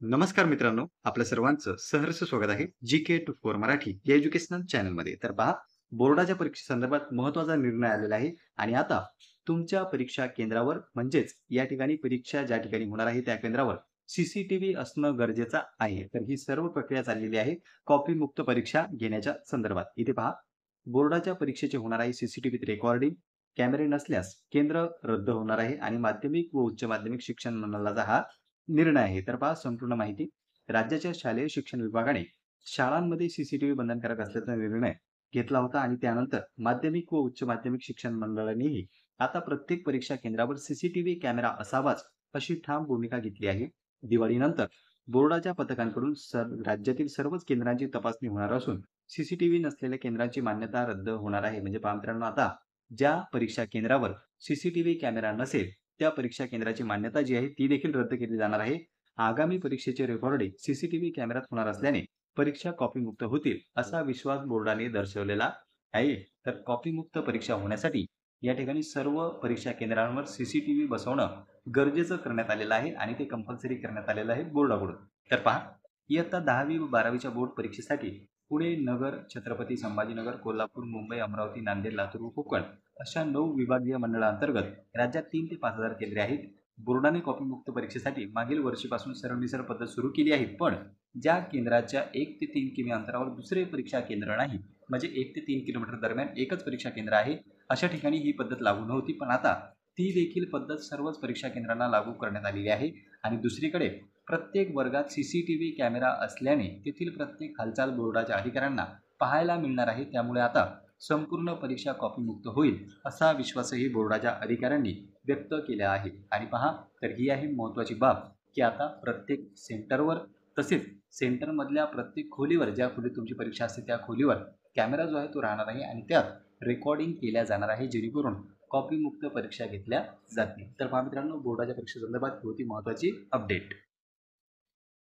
नमस्कार मित्रांनो, आपल्या सर्वांचं सहर्ष स्वागत आहे GK24 मराठी या एज्युकेशनल चॅनलमध्ये. तर पहा, बोर्डाच्या परीक्षेसंदर्भात महत्त्वाचा निर्णय आलेला आहे आणि आता तुमच्या परीक्षा केंद्रावर म्हणजेच या ठिकाणी परीक्षा ज्या ठिकाणी होणार आहे त्या केंद्रावर CCTV असणं गरजेचं आहे. तर ही सर्व प्रक्रिया चाललेली आहे कॉपीमुक्त परीक्षा घेण्याच्या संदर्भात. इथे पहा, बोर्डाच्या परीक्षेचे होणार आहे CCTVत रेकॉर्डिंग. कॅमेरे नसल्यास केंद्र रद्द होणार आहे आणि माध्यमिक व उच्च माध्यमिक शिक्षण मंडळाचा हा निर्णय आहे. तर पहा संपूर्ण माहिती. राज्याच्या शालेय शिक्षण विभागाने शाळांमध्ये सीसीटीव्ही बंधनकारक असल्याचा निर्णय घेतला होता आणि त्यानंतर माध्यमिक व उच्च माध्यमिक शिक्षण मंडळानेही आता प्रत्येक परीक्षा केंद्रावर सीसीटीव्ही कॅमेरा असावाच अशी ठाम भूमिका घेतली आहे. दिवाळीनंतर बोर्डाच्या पथकांकडून राज्यातील सर्वच केंद्रांची तपासणी होणार असून सीसीटीव्ही नसलेल्या केंद्रांची मान्यता रद्द होणार आहे. म्हणजे पहा मित्रांनो, आता ज्या परीक्षा केंद्रावर सीसीटीव्ही कॅमेरा नसेल त्या परीक्षा केंद्राची मान्यता जी आहे ती देखील रद्द केली जाणार आहे. आगामी परीक्षेचे रेकॉर्डिंग सीसीटीव्ही कॅमेऱ्यात होणार असल्याने परीक्षा कॉपीमुक्त होतील असा विश्वास बोर्डाने दर्शवलेला आहे. तर कॉपीमुक्त परीक्षा होण्यासाठी या ठिकाणी सर्व परीक्षा केंद्रांवर सीसीटीव्ही बसवणं गरजेचं करण्यात आलेलं आहे आणि ते कंपल्सरी करण्यात आलेलं आहे बोर्डाकडून. तर पहा, इयत्ता 10वी व 12वीच्या बोर्ड परीक्षेसाठी पुणे, नगर, छत्रपती संभाजीनगर, कोल्हापूर, मुंबई, अमरावती, नांदेड, लातूर व कोकण अशा 9 विभागीय मंडळांतर्गत राज्यात 3 ते 5,000 केंद्रे आहेत. बोर्डाने कॉपीमुक्त परीक्षेसाठी मागील वर्षीपासून सरमिसळ पद्धत सुरू केली आहे. पण ज्या केंद्राच्या 1 ते 3 किमी अंतरावर दुसरे परीक्षा केंद्र नाही, म्हणजे 1 ते 3 किलोमीटर दरम्यान एकच परीक्षा केंद्र आहे, अशा ठिकाणी ही पद्धत लागू नव्हती. पण आता ती देखील पद्धत सर्वच परीक्षा केंद्रांना लागू करण्यात आलेली आहे. आणि दुसरीकडे प्रत्येक वर्गात सीसीटीव्ही कॅमेरा असल्याने तेथील प्रत्येक हालचाल बोर्डाच्या अधिकाऱ्यांना पाहायला मिळणार आहे. त्यामुळे आता संपूर्ण परीक्षा कॉपीमुक्त होईल असा विश्वासही बोर्डाच्या अधिकाऱ्यांनी व्यक्त केला आहे. आणि पहा, तर ही आहे महत्त्वाची बाब की आता प्रत्येक सेंटरवर तसेच सेंटरमधल्या प्रत्येक खोलीवर, ज्या खोलीत तुमची परीक्षा असते त्या खोलीवर कॅमेरा जो आहे तो राहणार आहे आणि त्यात रेकॉर्डिंग केल्या जाणार आहे, जेणेकरून कॉपीमुक्त परीक्षा घेतल्या जातील. तर पहा मित्रांनो, बोर्डाच्या परीक्षेसंदर्भात होती महत्त्वाची अपडेट.